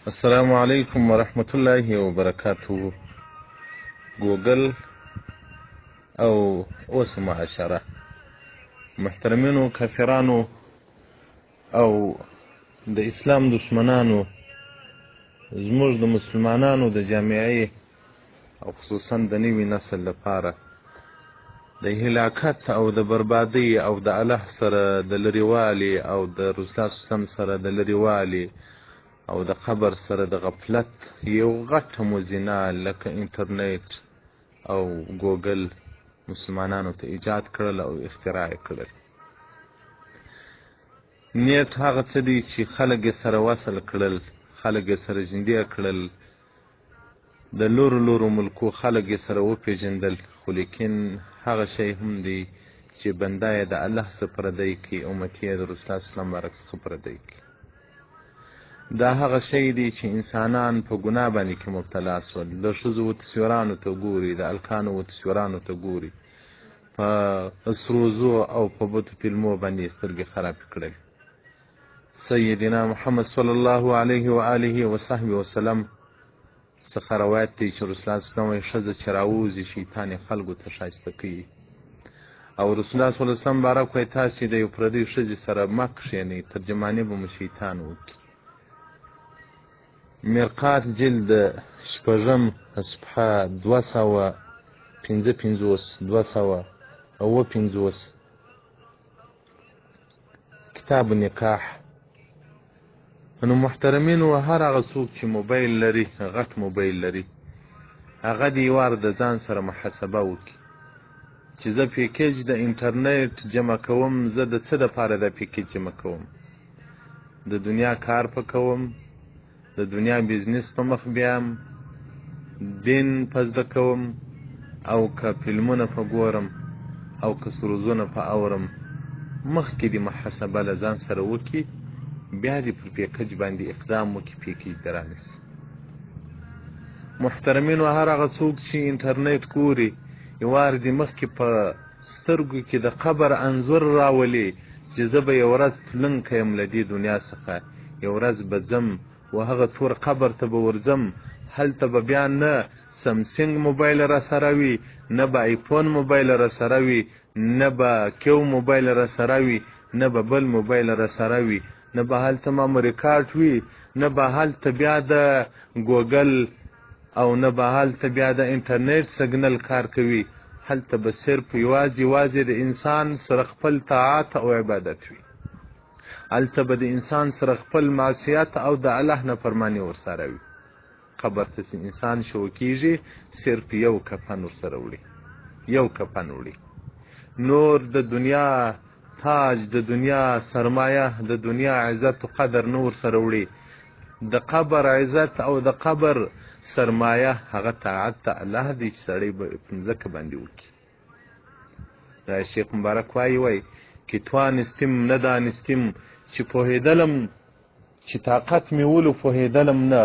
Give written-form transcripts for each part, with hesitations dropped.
السلام علیکم ورحمت الله وبرکاته. ګوګل او اوس معاشره، محترمینو کافرانو او د اسلام دشمنانو، زموږ د مسلمانانو د جامعې او خصوصا د نوي نسل لپاره د هلاکت او د بربادۍ او د الله سره د لرېوالي او د رسول الله سره د لرېوالي او د قبر سره د غفلت یو غټه موزینه لکه انټرنیټ او ګوګل مسلمانانو ته ایجاد کړل او اختراع یې کړل. نیټ هغه څه دی چې خلک یې سره وصل کړل، خلک یې سره ژوندي کړل، د لورو لورو ملکو خلک یې سره وپېژندل، خو لیکن هغه شی هم دی چې بنده یې د الله څخه پردی کړي، امتي یې د رسول الله صلی الله علیه وسلم څخه پردی کړي. دا هغه شی دی چې انسانان په ګناه باندې کې مبتلا شول. د ښځو و تصویرانو ته ګوري، د الکانو و تصویرانو ته ګوري، په سروزو او په بتو فلمو باندې سترګې خرابې کړل. سیدنا محمد صلی الله علیه و آله و صحبه وسلم څخه روایت دی چې رسول الله صلی الله علیه وسلم ښځه چې راووځي شیطان یې خلکو ته ښایسته کوي، او رسول الله صلی الله علیه وسلم بارک وایي تاسې د یو پردۍ ښځې سره مه کښېنئ، ترجماني به مو شیطان وکړي. مرقات جلد شپږم صفحه 255 کتاب نکاح. نو محترمینو، هر هغه څوک چې موبایل لري، غټ موبایل لري، هغه دې وار د ځان سره محاسبه وکړي چې زه پیکیج د انټرنیټ جمع کوم، زه د څه دپاره دا پیکیج جمع کوم؟ د دنیا کار په کوم، د دنیا بزنس په مخ بیام، دین په زده کوم، او که فلمونه په ګورم، او که سروزونه په اورم. مخکې دې محاسبه له ځان سره وکړي، بیا دې پر پیکج باندې اقدام وکړي، پیکج دې رانیسي. محترمینو، هر هغه څوک چې انټرنیټ ګوري، یوار دې مخکې په سترګو کې د قبر انځور راولي چې زه به یو ورځ تلونکی یم له دې دنیا څخه، یو ورځ به ځم و هغه تور قبر ته به ورځم، هلته به بیا نه سمسنګ موبایل را سره وي، نه به آیفون موبایل را سره وي، نه به کیو موبایل را سره وي، نه به بل موبایل را سره وي، نه به هلته ماموري کارت وي، نه به هلته بیا د ګوګل او نه به هلته بیا د انټرنیټ سګنل کار کوي. هلته به صرف یوازې د انسان سره خپل طاعت او عبادت وي، هلته به د انسان سره خپل معصیت او د الله نافرماني ورسره وي. قبر ته چې انسان شو کېږي، صرف یو کفن ورسره وړي، یو کفن وړي، نور د دنیا تاج، د دنیا سرمایه، د دنیا عزت و قدر نه ورسره وړي. د قبر عزت او د قبر سرمایه هغه طاعت د الله دی چې سړی به په مځکه باندې وکړي. دا شیخ مبارک وایي که توانستیم ندانستیم، چې پوهېدلم چې طاقت مې ولو، پوهېدلم نه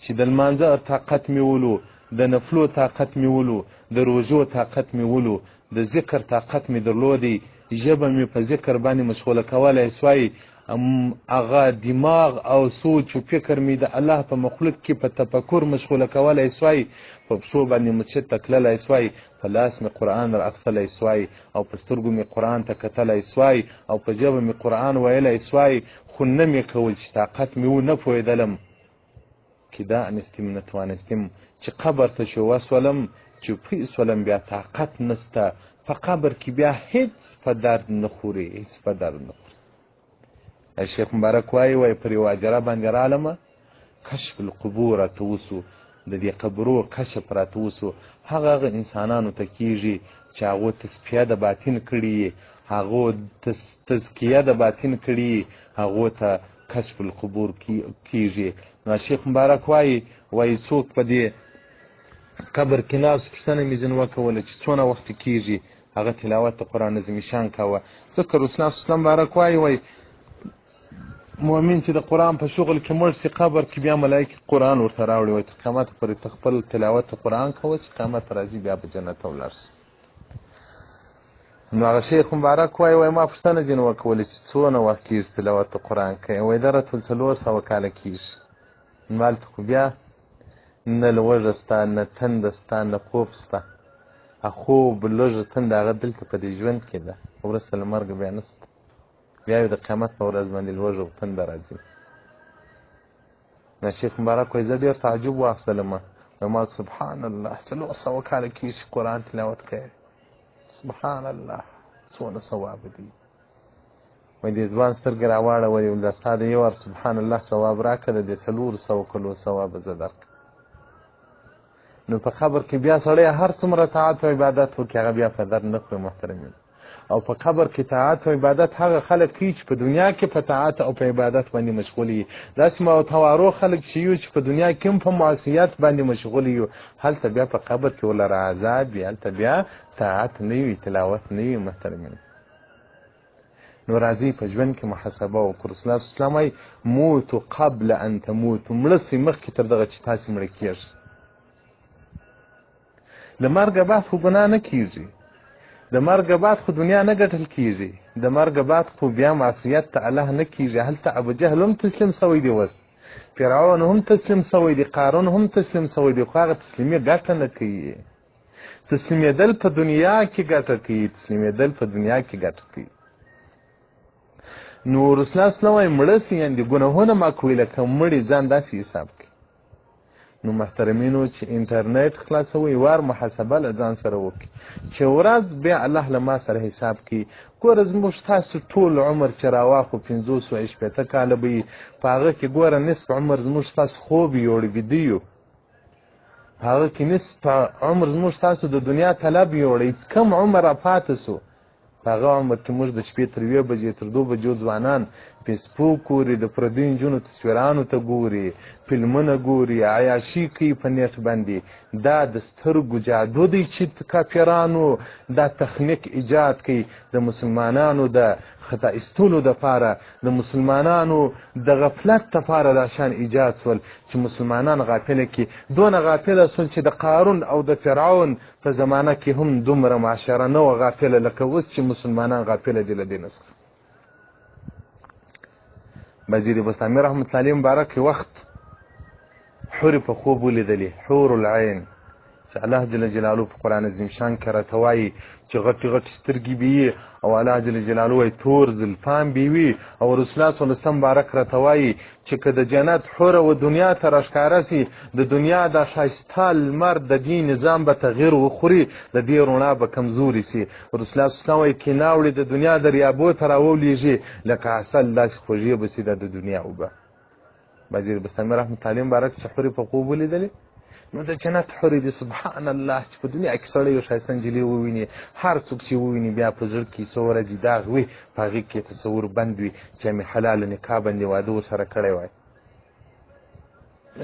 چې د لمانځه طاقت مې ولو، د نفلو طاقت مې ولو، د روژو طاقت مې ولو، د ذکر طاقت مې درلودی، ژبه مې په ذکر باندې مشغوله کولی سوای، هغه دماغ او سوچ و فکر مې د الله په مخلوق کې په تفکر مشغوله کولی سوای، په پښو باندې مسجد ته تللی سوای، په لاس مې قرآن را اخیستلی سوای، او په سترګو مې قرآن ته کتلی سوای، او په ژبه مې قرآن ویلی سوای، خو نه مې کول چې طاقت مې و نه پوهېدلم. که دا انستیم نتوانستیم چې قبر ته چې وسولم، چوپۍ سولم، بیا طاقت نسته، په قبر کې بیا هیڅ په درد نه خوري، هیڅ په درد نه خوري. شیخ مبارک وایي پر یوه هدیره باندې رالمه، کشف القبور راته وسو، د دې قبرو کشف راته وسو. هغه انسانانو ته کېږي چې هغو تصفیه د باطن کړي، هغو تزکیه د باطن کړي، هغو ته کشف القبور کېږي. نو شیخ مبارک وایي څوک په دې قبر کې ناست، پوښتنه مې ځینې وکوله چې څونه وخت کېږي، هغه تلاوت د قرآن عظیم شان کوه. ځکه رسول الله صلی الله علیه وسلم مبارک وایي مؤمن چې د قرآن په شغل کې مړ سي، قبر کې بیا ملایکې قرآن ورته راوړي، وایي تر قیامته پورې ته خپل تلاوت د قرآن کوه چې قیامت راځي بیا به جنت ته ولاړ سي. نو هغه شیخ مبارک وایي ما پوښتنه ځینې وکوله چې څونه وخت کېږي تلاوت د قرآن کوي؟ وایي دا راته 400 کاله کېږي. مالته خو بیا نه لوږه سته نه تنده سته نه خوب سته خوب لږه تنده هغه دلته په دې ژوند کې ده وروسته له مرګه بیا نسته بیا یې د قیامت په ورځ باندې لوږه او تنده راځي نو شیخ مبارک وایي زه ډېر تعجب واخیستلم ما سبحان الله 400 کاله کېږي چې قرآن تلاوت کوي سبحان الله څونه ثواب دی وایي دې ځوان سترګې راواړولې ویل دا ستا د یو وار سبحان الله ثواب راکړه د دې 400 کلو ثواب زه درکړم نو په قبر کې بیا سړی هر څومره طاعت او عبادت وکړي هغه بیا په در نه خوري محترمین او په قبر کې طاعت او عبادت هغه خلک کوي چې په دنیا کې په طاعت او په عبادت باندې مشغول وي داسې متوارو خلک چې یو چې په دنیا کې هم په معصیت باندې مشغول یو هلته بیا په قبر کې ولره عذاب وي هلته بیا طاعت نه وي تلاوت نه وي محترمین نو راځئ په ژوند کې محاسبه وکړو رسول الله صلی الله علیه وسلم وایي موتو قبل ان تموتو مړه سئ مخکې تر دغه چې تاسې مړه کېږئ د مرګ بعد خو ګناه نه کېږي د مرګ بعد خو دنیا نه ګټل کېږي د مرګ بعد خو بیا معصیت ته الله نه کېږي هلته ابوجهل هم تسلیم سوی دی اوس فرعون هم تسلیم سوی دی قارون هم تسلیم سوی دی خو هغه تسلیمي ګټه نه کوي تسلیمېدل په دنیا کې ګټه کوي تسلیمېدل په دنیا کې ګټه کوي نو رسول الله صلی الله علیه وسلم وایي مړه سي یعنې ګناهونه ما کوي لکه مړي ځان داسې حساب کوي نو محترمینو چې انټرنیټ خلاصوئ وار محاسبه له ځان سره وکړي چې ورځ بیا الله له ما سره حساب کوي ګوره زموږ تاسو ټول عمر چې راواخو 560 کاله به وي په هغه کې ګوره نصف عمر زموږ تاسو خوب یوړ ویده یو په هغه کې نصف عمر زموږ تاسو د دنیا طلب یوړی کم عمر راپاته سو په هغه عمر کې موږ د شپې تر 1 بجې تر 2 بجو ځوانان فیسبوک ګوري د پردیو نجونو تصویرانو ته ګوري فلمونه ګوري عیاشي کوي په نیټ باندې دا د سترګو جادو دی چې کافرانو دا تخنیک ایجاد کوي د مسلمانانو د خطا ایستلو دپاره د مسلمانانو د غفلت دپاره دا شان ایجاد سول چې مسلمانان غافله کړي دونه غافله سول چې د قارون او د فرعون په زمانه کې هم دومره معاشره نه وه غافله لکه اوس چې مسلمانان غافله دي له دې څخه وزیر بسامي رحمت الله علیه مبارک وخت حورې په خوب ولیدلې حور العین چې الله جل جلاله په قرآن عظیم شان کې راته وایي چې غټې غټې سترګې به وي او الله جل جلاله وایي تور زلفان به وي او رسول الله صلی الله علیه وسلم مبارک راته وایي چې که د جنت حوره و دنیا ته راښکاره سي د دنیا دا ښایسته لمر د دې نظام به تغییر وخوري د دې رڼا به کمزوري سي رسول الله صلی الله علیه وسلم وایي کیناوړي د دنیا دریابو ته راولېږي لکه عسل داسې خوږې به سي د دنیا اوبه وزیر بسامي رحمت الله علیه مبارک چې حورې په خوب ولیدلې نو د جنت حورې دي سبحان الله چې په دنیا کې سړی یو ښایسته نجلۍ وویني هر څوک چې وویني بیا په زړه کې څو ورځې داغ وي په هغې کې تصور بند وي چې مې حلاله نکاح باندې واده ورسره کړی وای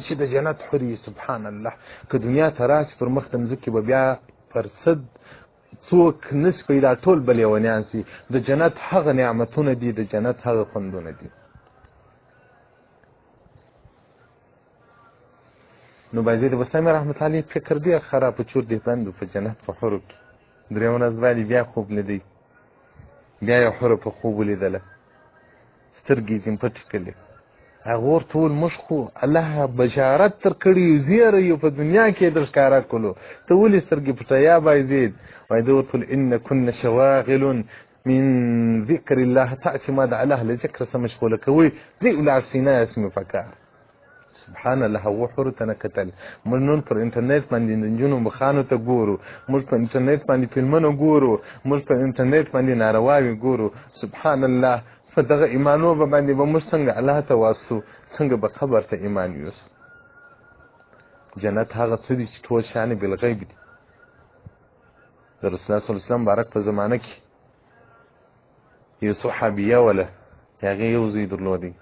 چې د جنت حورې سبحان الله که دنیا ته راشي پر مخ د مځکې به بیا فرصد څوک نس پیدا ټول به لیونیان سي د جنت هغه نعمتونه دي د جنت هغه خوندونه دي نو باید بسامي رحمت الله علیه فکر ډېر خراب چور دی بند په جنت په حورو کې درېیمه ورځ باندې بیا خوب لیدی بیا یو حوره په خوب ولیدله سترګې یې ځین پټې کړلې هغه ورته وویل موږ خو الله بشارت در کړي زیری یو په دنیا کې در ښکاره کړلو ته ولې سترګې پټه یا بایزید وایي ده ورته ویل ان کن شواغل من ذکر الله تاسې ما د الله له ذکره څه مشغوله کوئ ځئ ولاړ سئ نه یاست مې پکار سبحان الله هغو حورو ته نه کتل موږ نن پر انټرنیټ باندې د نجونو مخانو ته ګورو موږ په انټرنیټ باندې فلمونه ګورو موږ په انټرنیټ باندې نارواوې ګورو سبحان الله په دغه ایمانو به باندې به موږ څنګه الله ته واسو څنګه به قبر ته ایمان یوسو جنت هغه څه دي چې ټول شیان بالغیب دي د رسول الله صلی الله علیه وسلم مبارک په زمانه کې یو صحابیه وله هغې یو زوی درلودی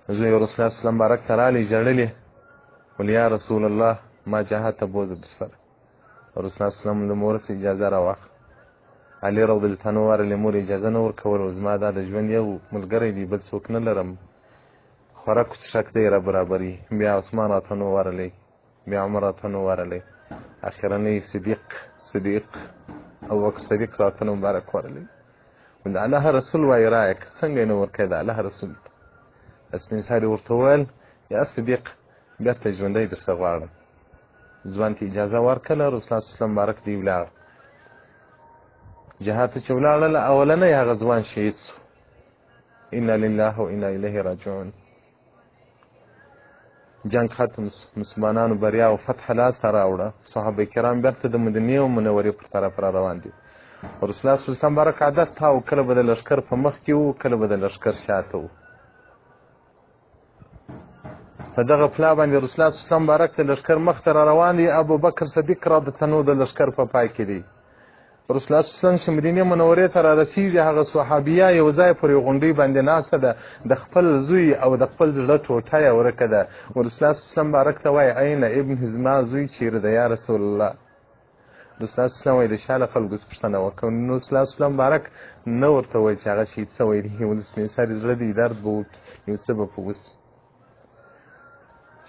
زوی رسول الله صلی الله علیه وسلم مبارک ته راغلی ژړلې ویل یا رسول الله ما جهاد ته بوځه در سره رسول الله صلی الله علیه وسلم د مور څخه اجازه راواخله علي رضی الله عنه ورلې مور اجازه نه ورکوله زما دا د ژوند یو ملګری دی بل څوک نه لرم خوراک څښاک دی را برابري بیا عثمان راته نه ورلی بیا عمر راته نه ورلی اخرنی صدیق ابوبکر صدیق راته نه مبارک ورلی د الله رسول وایي رایه څنګه یې نه ورکوې د الله رسول ته سپین ساري ورته وویل یا صدیق بېرته ژوندی درڅه غواړم. ځوان ته اجازه ورکړله، رسول الله صلی مبارک دی ولاړ. جهاد ته چې ولاړله اولنی هغه ځوان شهید سو. انا لله و انا الیه راجعون. جنگ ختم، مسلمانانو بریا او فتح لاسته راوړه. صحابه کرام بېرته د مدینې منورې پر طرف را روان دي. رسول الله صلی الله علیه وسلم مبارک عادت تا کله به د لښکر په مخ کې و، کله به د لښکر شاته و. په دغه پلا باندې رسول الله صلی الله علیه وسلم مبارک د لښکر مخ ته را روان دي. ابوبکر صدیق رضی الله عنه د لښکر په پای کې دی. رسول الله صلی الله علیه وسلم چې مدینې منورې ته را رسېږي، هغه صحابیه یو ځای پر یو غونډۍ باندې ناسته ده، د خپل زوی او د خپل زړه ټوټه یې ورکه ده. رسول الله صلی الله علیه وسلم مبارک ته وایي عین ابن، زما زوی چیرې ده یا رسول الله؟ رسول الله صلی الله علیه وسلم وایي د شا له خلکو څه پوښتنه وکړه. نو رسول الله صلی الله علیه وسلم مبارک نه ورته وایي چې هغه شهید سوی دی، یو د سپین سرې زړه دی، درد به وکړي، یو څه به په وسي.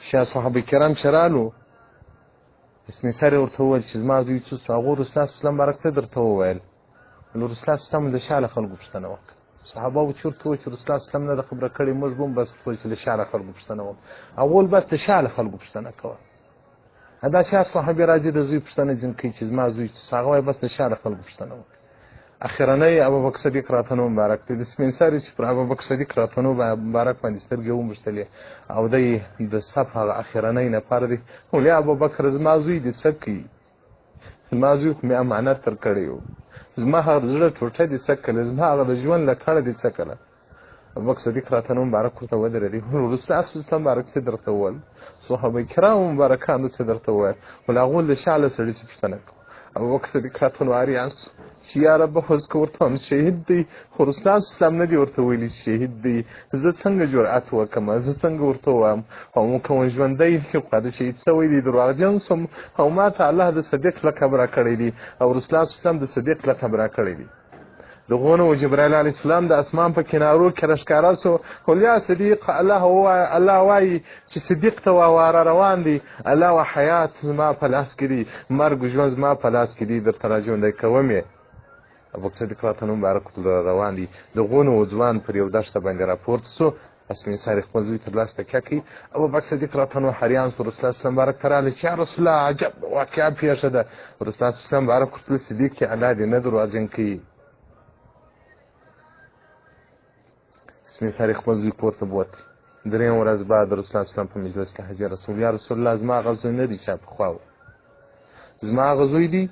شا صحابه کرام چې رالو، سپین سرې ورته وویل چې زما زوی څه سو؟ هغو رسول الله صلی الله علیه وسلم مبارک څه درته وویل؟ نو رسول الله صلی الله علیه وسلم د شا له خلکو پوښتنه وکړه. صحابه و چې ورته وویل چې رسول الله صلی الله علیه وسلم نه ده خبره کړې، موږ به هم بس وویل چې د شا له خلکو پوښتنه وکړه. اول بس د شا له خلکو پوښتنه کوه. دا چا صحابي راځي د زوی پوښتنه ځینې کوي چې زما زوی څه؟ هغه وایي بس د شا له خلکو پوښتنه وکړه. اخرنی ابوبکر صدیق راتنو مبارک دی. د سپین سرې چې پر ابوبکر صدیق راتنو مبارک باندې سترګې وموښتلې او دی د صف هغه اخرنی نفر دی. ولې ابوبکر زما زوی دې څه کوي؟ زما زوی خو مې امانت تر کړی و، زما هغه د زړه ټوټه دې څه کړله، زما هغه د ژوند لکړه دې څه کړله؟ ابوبکر صدیق راتنو مبارک ورته ودرېدی. رسول الله صلی الله علیه وسلم مبارک څه درته وویل؟ صحابه کرامو مبارکانو څه درته وویل؟ ول هغو د شا له سړي څه پوښتنه کوه. ابوبکر صدیق راتنو حیران سو چې یا رب اوس که ورته وایم شهید دی، خو رسول الله صلی الله علیه وسلم نه دي ورته ویلي شهید دی، زه څنګه جرأت وکړم؟ زه څنګه ورته ووایم؟ او که ژوندی دی خو د شهید سوی دی، دروغجن سوم او ما ته الله د صدیق لقب راکړی دی او رسول الله صلی الله علیه وسلم د صدیق لقب راکړی دی. دغه نو جبرائیل علیه السلام د اسمان په کنارو کې راښکاره سو. قل یا صدیق، الله وایي چې صدیق ته واره روان دی، الله و حیات زما په لاس کې دی، مرګ ژوند زما په لاس کې دی، درته را ژوندی کوم یې. ابوبکر صدیق راتنو مبارک روان دی. دغه نو ځوان پر یو دښته باندې راپورته سو، سپین سرې خپل زوی تر لاس تکیه کوي. ابوبکر صدیق راتنو حیران سو. رسول الله صلی الله علیه وسلم مبارک ته راغلی چې یا رسول الله عجب واقعه پېښه ده. رسول الله صلی الله علیه وسلم مبارک ورته صدیق چې الله دې نه دروغجن کوي. سپین سرې خپل زوی پورته بوت. درېیم ورځ بعد رسول الله صلی الله علیه وسلم په مجلس کې حاضر رسول یا رسول الله زما هغه زوی نه دی چا پخوا و، زما هغه زوی دی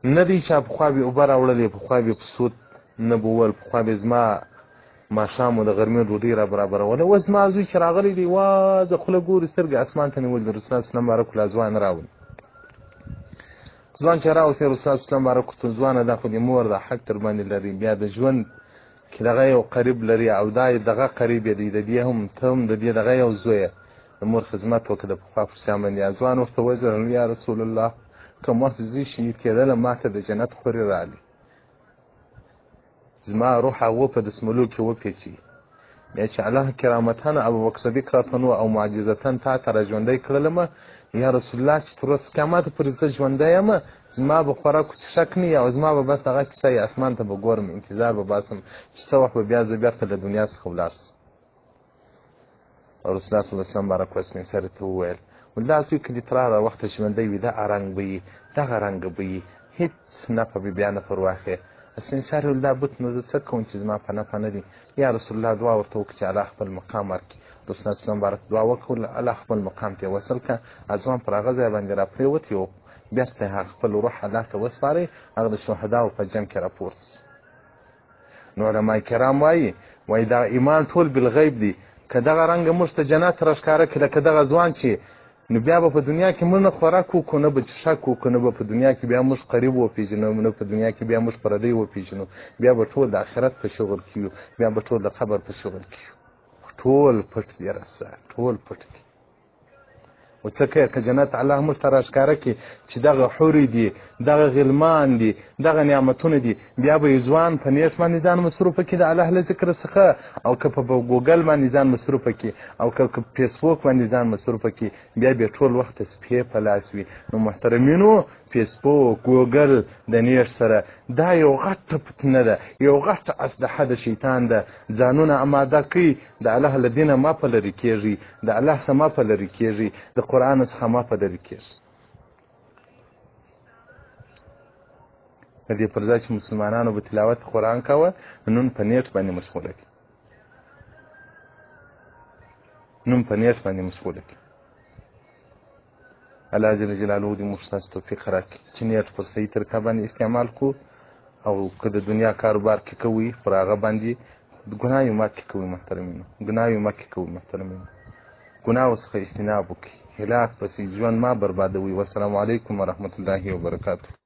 نه دی چا پخوا به اوبه راوړلې، پخوا به په سود نه به وویل، پخوا به زما ماښام و د غرمې ډوډۍ را برابروله. اوس زما زوی چې راغلی دی وازه خوله ګوري، سترګې اسمان ته نیولې. د رسول الله صلی الله علیه وسلم مبارک له ځوان راولي. ځوان چې راوستی رسول الله صلی الله علیه وسلم مبارک ورته ځوانه دا خو دې مور ده، حق در باندې لري، بیا د ژوند کې دغه یو قریب لري او دا دغه قریب دی، د دې هم ته هم د دې دغه یو زوی د مور خدمت وکړه د پخوا په شیان باندې. ځوان ورته وژړل یا رسول الله که مخ زه شهید کېدلم ما ته د جنت خورې راغلي، زما روح هغو په دسملو کې وپیچي. بیا چې الله کرامتن ابوبکر صدیق راتنو او معجزتن تا ته را ژوندی کړلمه یا رسول الله چې تر اوسه قیامت پورې زه ژوندی یم، زما به خورا کوڅه نه وي او زما به بس هغه کیسه یې اسمان ته به ګورم، انتظار به باسم چې څه وخت به بیا زه بېرته له دنیا څخه ولاړ سم. او رسول الله صلی الله علیه وسلم مبارک سپین سرې ته وویل دا زوی که دې تر هغه وخته ژوندی وي دغه رنګ به وي، دغه رنګه به وي، هېڅ نفع به بیا نه پر واخلې. سپین سرې وویل دا بت نو زه څه کوم چې زما په نفع نه دی؟ یا رسول الله دعا ورته وکړه چې الله خپل مقام ورکړي. رسول الله صلی الله مبارک دعا وکړه، الله خپل مقام ته یې وصل کړه. ځوان پر هغه ځای باندې راپرېوت، یو بېرته هغه خپل روح الله ته وسپارئ، هغه د شهداو په جمع کې راپورته شو. نو علما کرام وایي دا ایمان ټول بالغیب دی، که دغه رنګه موږ ته جنت راښکاره کړي لکه دغه ځوان چې نو بیا به په دنیا کې موږ نه خوراک وکړو، نه به څښاک وکړو، نه به په دنیا کې بیا موږ قریب وپېژنو، نه په دنیا کې بیا موږ پردی وپېژنو، بیا به ټول د آخرت په شغل کې یو، بیا به ټول د قبر په شغل کې یو. ټول پټ دی رسه، ټول پټ دی. و څه کوې که جنت الله موږ ته راښکاره کړي چې دغه حورې دي دغه غلمان دي دغه نعمتونه دي بیا به یې ځوان په نیټ باندې ځان مصروفه کړي د الله له ذکر څخه او که په ګوګل باندې ځان مصروفه کړي او که په فیسبوک باندې ځان مصروفه کړي بیا بیا ټول وخت تسبیح په لاس وي نو محترمینو فیسبوک ګوګل د نیټ سره دا یو غټه فتنه ده یو غټه اسلحه د شیطان ده ځانونه اماده کوي د الله له دینه ما په لرې کېږي د الله څخه ما په لرې کېږي د قرآن څخه ما په لرې کېږي د دې پر ځای چې مسلمانانو به تلاوت قرآن کوه نن په نیټ باندې مشغوله دي نن په نیټ باندې مشغوله دي الله جل جلاله دې موږ تاسو توفیق راکړي چې نیټ په صحیح طریقه باندې استعمال کړو او که د دنیا کاروبار کې کوئ پر هغه باندې ګناه یې مه کې کوئ محترمینو ګناه یې مه کې کوئ محترمینو ګناهو څخه اجتناب وکړئ هلاک پسې ژوند مه بربادوئ والسلام علیکم ورحمة الله وبرکاته